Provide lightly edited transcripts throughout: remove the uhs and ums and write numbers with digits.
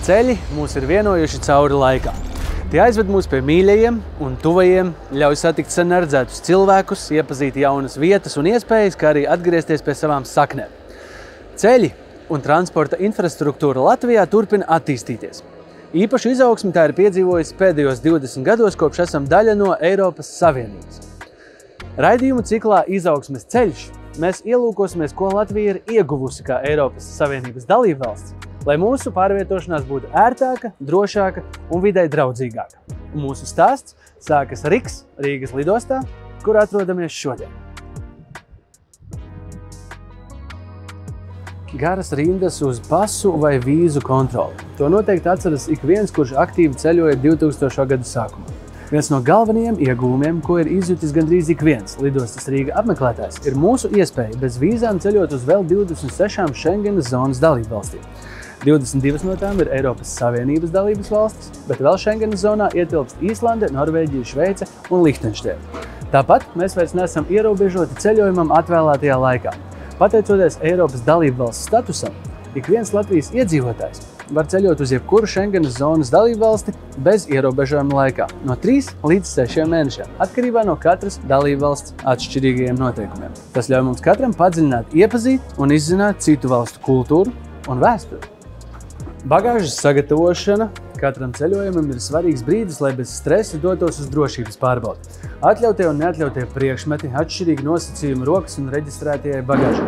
Ceļi mūs ir vienojuši cauri laikā. Tie aizved mūs pie mīļajiem un tuvajiem, ļauj satikt sen neredzētus cilvēkus, iepazīt jaunas vietas un iespējas, kā arī atgriezties pie savām saknēm. Ceļi un transporta infrastruktūra Latvijā turpina attīstīties. Īpašu izaugsmi tā ir piedzīvojusi pēdējos 20 gados, kopš esam daļa no Eiropas Savienības. Raidījumu ciklā Izaugsmes ceļš mēs ielūkosimies, ko Latvija ir ieguvusi kā Eiropas Savienības dalībvalsts, lai mūsu pārvietošanās būtu ērtāka, drošāka un videi draudzīgāka. Mūsu stāsts sākas Rīgas lidostā, kur atrodamies šodien. Garas rindas uz pasu vai vīzu kontroli. To noteikti atceras ik viens, kurš aktīvi ceļoja 2000. gadu sākumā. Viens no galvenajiem ieguvumiem, ko ir izjutis gandrīz ik viens lidostas Rīga apmeklētājs, ir mūsu iespēja bez vīzām ceļot uz vēl 26 Schengenas zonas dalībvalstīm. 22 no tām ir Eiropas Savienības dalības valstis, bet vēl Schengenas zonā ietilpst Īslande, Norvēģija, Šveice un Lihtenšteina. Tāpat mēs vairs neesam ierobežoti ceļojumam atvēlētajā laikā. Pateicoties Eiropas dalībvalsts statusam, ik viens Latvijas iedzīvotājs var ceļot uz jebkuru Schengenas zonas dalībvalsti bez ierobežojuma laikā no 3 līdz 6 mēnešiem, atkarībā no katras dalībvalsts atšķirīgajiem noteikumiem. Tas ļauj mums katram padziļināt, iepazīt un izzināt citu valstu kultūru un vēsturi. Bagāžas sagatavošana katram ceļojumam ir svarīgs brīdis, lai bez stresa dotos uz drošības pārbaudi. Atļautie un neatļautie priekšmeti, atšķirīgi nosacījumi rokas un reģistrētajai bagāžai.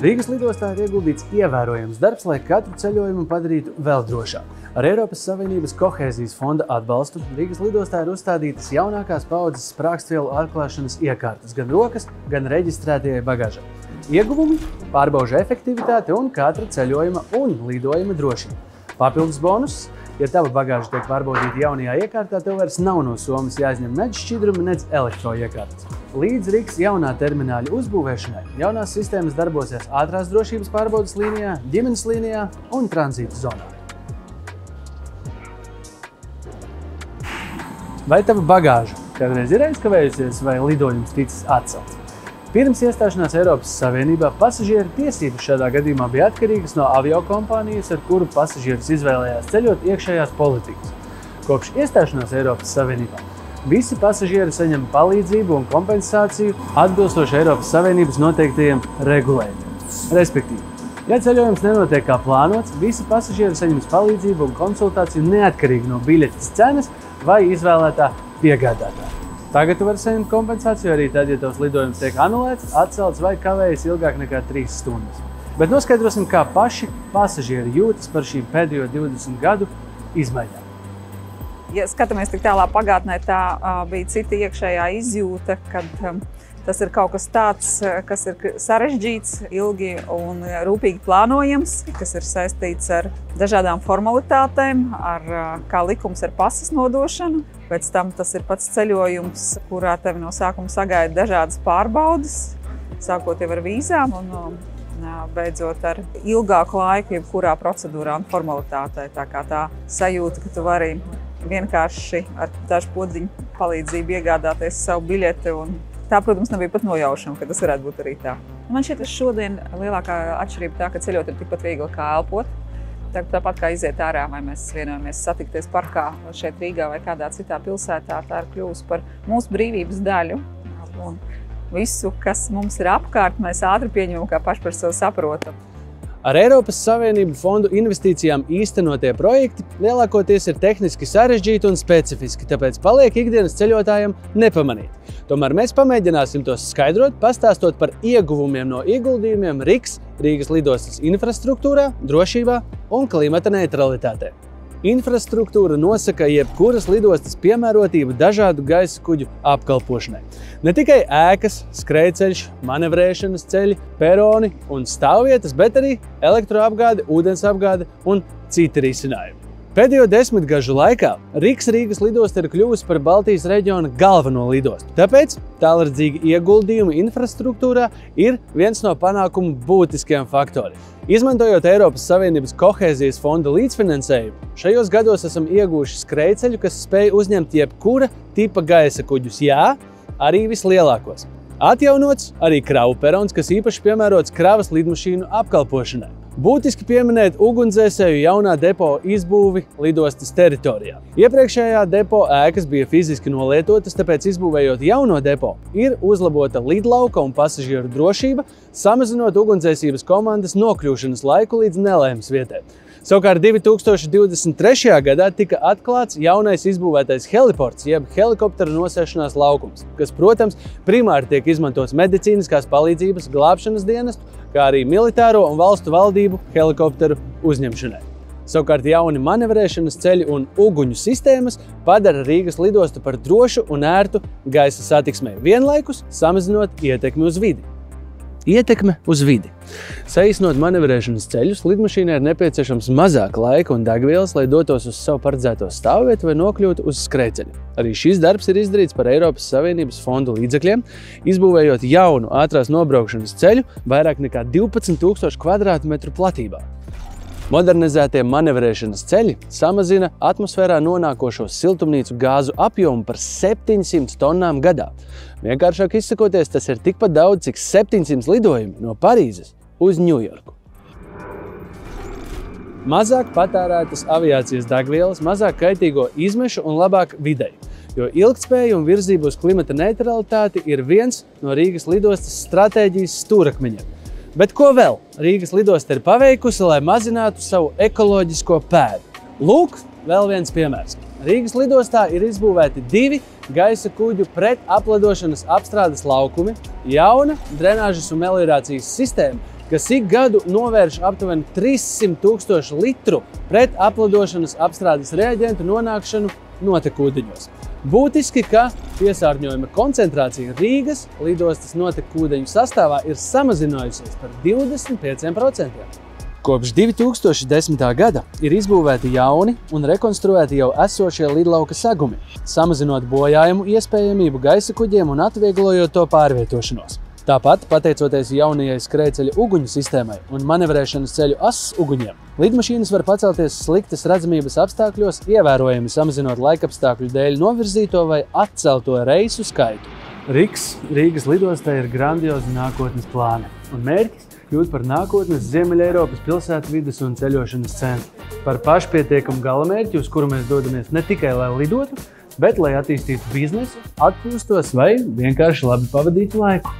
Rīgas lidostā ir ieguldīts ievērojams darbs, lai katru ceļojumu padarītu vēl drošāk. Ar Eiropas Savienības kohēzijas fonda atbalstu Rīgas lidostā ir uzstādītas jaunākās paudzes sprākstvielu atklāšanas iekārtas gan rokas, gan reģistrētajai bagāžai. Ieguvumi – pārbaužu efektivitāte un katra ceļojuma un lidojuma drošība. Papildus bonus – ja tava bagāža tiek pārbaudīta jaunajā iekārtā, tev vairs nav no somas jāizņem nec šķidrumi, nec elektroiekārtas. Līdz Rīgas jaunā termināļa uzbūvēšanai jaunās sistēmas darbosies ātrās drošības pārbaudes līnijā, ģimenes līnijā un tranzīta zonā. Vai tava bagāža kādreiz ir aizkavējusies vai lidojums ticis atcelts? Pirms iestāšanās Eiropas Savienībā pasažieru tiesības šādā gadījumā bija atkarīgas no aviokompānijas, ar kuru pasažierus izvēlējās ceļot iekšējās politikas. Kopš iestāšanās Eiropas Savienībā visi pasažieri saņem palīdzību un kompensāciju atbilstoši Eiropas Savienības noteiktajiem regulējumiem. Respektīvi, ja ceļojums nenotiek kā plānots, visi pasažieri saņems palīdzību un konsultāciju neatkarīgi no biļetes cenas vai izvēlētā piegādātāja. Tagad tu vari saņemt kompensāciju arī tad, ja tavs lidojums tiek anulēts, atcelts vai kavējas ilgāk nekā 3 stundas. Bet noskaidrosim, kā paši pasažieri jūtas par šīm pēdējo 20 gadu izmaiņām. Ja skatāmies tik tālā pagātnē, tā bija cita iekšējā izjūta, kad tas ir kaut kas tāds, kas ir sarežģīts, ilgi un rūpīgi plānojams, kas ir saistīts ar dažādām formalitātēm, ar kā likums ar pasas nodošanu. Pēc tam tas ir pats ceļojums, kurā tevi no sākuma sagaida dažādas pārbaudes, sākot jau ar vīzām un beidzot ar ilgāku laiku jebkurā procedūrā un formalitātē. Tā kā tā sajūta, ka tu vari vienkārši ar dažu podziņu palīdzību iegādāties savu biļeti. Tā, protams, nebija pat nojaušama, ka tas varētu būt arī tā. Man šķiet, ka šodien lielākā atšķirība tā, ka ceļot ir tikpat viegli kā elpot. Tāpat kā iziet ārā, vai mēs vienojamies satikties parkā šeit Rīgā vai kādā citā pilsētā, tā ir kļuvusi par mūsu brīvības daļu. Un visu, kas mums ir apkārt, mēs ātri pieņemam, kā paši par sevi saprotam. Ar Eiropas Savienību fondu investīcijām īstenotie projekti lielākoties ir tehniski sarežģīti un specifiski, tāpēc paliek ikdienas ceļotājiem nepamanīt. Tomēr mēs pamēģināsim tos skaidrot, pastāstot par ieguvumiem no ieguldījumiem Rīgas lidostas infrastruktūrā, drošībā un klimata neutralitātē. Infrastruktūra nosaka jebkuras lidostas piemērotību dažādu gaisa kuģu apkalpošanai. Ne tikai ēkas, skrejceļš, manevrēšanas ceļi, peroni un stāvvietas, bet arī elektroapgāde, ūdensapgāde un citi risinājumi. Pēdējo 10 gažu laikā Rīgas lidosta ir kļuvusi par Baltijas reģiona galveno lidostu. Tāpēc tālredzīgi ieguldījumi infrastruktūrā ir viens no panākumu būtiskiem faktoriem. Izmantojot Eiropas Savienības kohēzijas fonda līdzfinansējumu, šajos gados esam ieguvuši skrejceļu, kas spēj uzņemt jebkura tipa gaisa kuģus, jā, arī vislielākos. Atjaunots arī kravu perons, kas īpaši piemērots kravas lidmašīnu apkalpošanai. Būtiski pieminēt ugunsdzēsēju jaunā depo izbūvi lidostas teritorijā. Iepriekšējā depo ēkas bija fiziski nolietotas, tāpēc izbūvējot jauno depo, ir uzlabota lidlauka un pasažieru drošība, samazinot ugunsdzēsības komandas nokļūšanas laiku līdz nelēmas vietai. Savukārt 2023. gadā tika atklāts jaunais izbūvētais heliports, jeb helikopteru nosēšanās laukums, kas, protams, primāri tiek izmantots medicīniskās palīdzības, glābšanas dienestu, kā arī militāro un valstu valdību helikopteru uzņemšanai. Savukārt jauni manevrēšanas ceļi un uguņu sistēmas padara Rīgas lidostu par drošu un ērtu gaisa satiksmei, vienlaikus samazinot ietekmi uz vidi. Ietekme uz vidi. Saīsinot manevrēšanas ceļus, lidmašīnai ir nepieciešams mazāk laika un degvielas, lai dotos uz savu paredzēto stāvvietu vai nokļūtu uz skrejceļa. Arī šis darbs ir izdarīts par Eiropas Savienības fondu līdzekļiem, izbūvējot jaunu ātrās nobraukšanas ceļu vairāk nekā 12,000 kvadrātmetru platībā. Modernizētie manevrēšanas ceļi samazina atmosfērā nonākošo siltumnīcu gāzu apjomu par 700 tonnām gadā. Vienkāršāk izsakoties, tas ir tikpat daudz, cik 700 lidojumi no Parīzes uz Ņujorku. Mazāk patērētas aviācijas degvielas, mazāk kaitīgo izmešu un labāk videi, jo ilgtspēja un virzība uz klimata neutralitāti ir viens no Rīgas lidostas stratēģijas stūrakmeņiem. Bet ko vēl Rīgas lidosta ir paveikusi, lai mazinātu savu ekoloģisko pēdu? Lūk, vēl viens piemērs. Rīgas lidostā ir izbūvēti 2 gaisa kuģu pret apledošanas apstrādes laukumi, jauna drenāžas un meliorācijas sistēma, kas ik gadu novērš aptuveni 300,000 litru pret apledošanas apstrādes reaģentu nonākšanu notekūdeņos. Būtiski, ka piesārņojuma koncentrācija Rīgas lidostas notekūdeņu sastāvā ir samazinājusies par 25%. Kopš 2010. gada ir izbūvēti jauni un rekonstruēti jau esošie lidlauka segumi, samazinot bojājumu iespējamību gaisa kuģiem un atvieglojot to pārvietošanos. Tāpat, pateicoties jaunajai skrejceļa uguņu sistēmai un manevrēšanas ceļu ass uguņiem, lidmašīnas var pacelties sliktas redzamības apstākļos, ievērojami samazinot laikapstākļu dēļ novirzīto vai atcelto reisu skaitu. Rīgas lidostā ir grandiozi nākotnes plāni un mērķis kļūt par nākotnes Ziemeļeiropas pilsētu vides un ceļošanas centru. Par pašpietiekamu galamērķi, uz kuru mēs dodamies ne tikai lai lidotu, bet lai attīstītu biznesu, atpūstos vai vienkārši labi pavadītu laiku.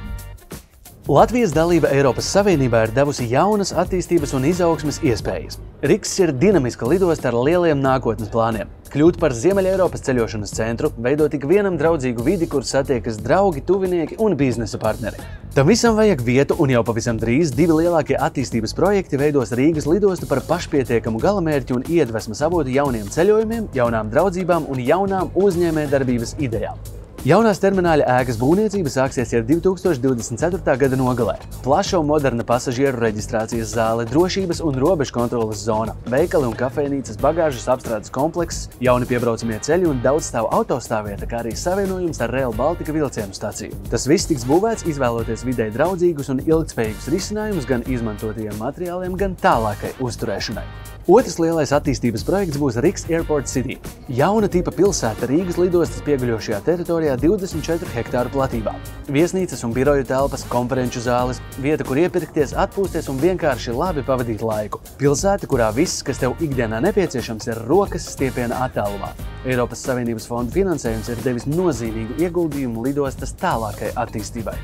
Latvijas dalība Eiropas Savienībā ir devusi jaunas attīstības un izaugsmes iespējas. Riks ir dinamiska lidosta ar lieliem nākotnes plāniem. Kļūt par Ziemeļeiropas ceļošanas centru, veidot tik vienam draudzīgu vidi, kur satiekas draugi, tuvinieki un biznesa partneri. Tam visam vajag vietu un jau pavisam drīz 2 lielākie attīstības projekti veidos Rīgas lidostu par pašpietiekamu galamērķi un iedvesmas avotu jauniem ceļojumiem, jaunām draudzībām un jaunām uzņēmējdarbības idejām. Jaunās termināļa ēkas būvniecība sāksies jau 2024. gada nogalē. Plaša un moderna pasažieru reģistrācijas zāle, drošības un robežu kontroles zona, veikali un kafejnīcas, bagāžas apstrādes komplekss, jauni piebraucamie ceļi un daudzstāvu autostāvvieta, kā arī savienojums ar Rail Baltica vilcienu staciju. Tas viss tiks būvēts izvēloties videi draudzīgus un ilgtspējīgus risinājumus gan izmantotajiem materiāliem, gan tālākai uzturēšanai. Otrs lielais attīstības projekts būs Riks Airport City. Jauna tipa pilsēta Rīgas lidostas pieguļošajā teritorijā 24 hektāru platībā. Viesnīcas un biroju telpas, konferenču zāles, vieta, kur iepirkties, atpūsties un vienkārši labi pavadīt laiku. Pilsēta, kurā viss, kas tev ikdienā nepieciešams, ir rokas stiepiena attālumā. Eiropas Savienības fondu finansējums ir devis nozīmīgu ieguldījumu lidostas tālākai attīstībai.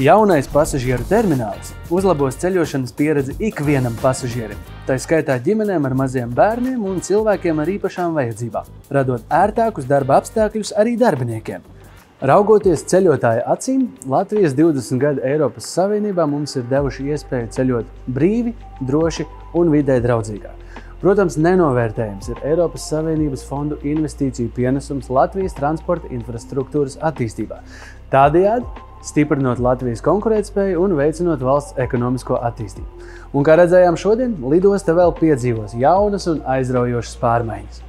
Jaunais pasažieru termināls uzlabos ceļošanas pieredzi ikvienam pasažierim, tā skaitā ģimenēm ar maziem bērniem un cilvēkiem ar īpašām vajadzībām, radot ērtākus darba apstākļus arī darbiniekiem. Raugoties ceļotāja acīm, Latvijas 20 gadu Eiropas Savienībā mums ir devuši iespēju ceļot brīvi, droši un vidē draudzīgāk. Protams, nenovērtējams ir Eiropas Savienības fondu investīciju pienesums Latvijas transporta infrastruktūras attīstībā. Tādējādi stiprinot Latvijas konkurētspēju un veicinot valsts ekonomisko attīstību. Un, kā redzējām šodien, lidosta vēl piedzīvos jaunas un aizraujošas pārmaiņas.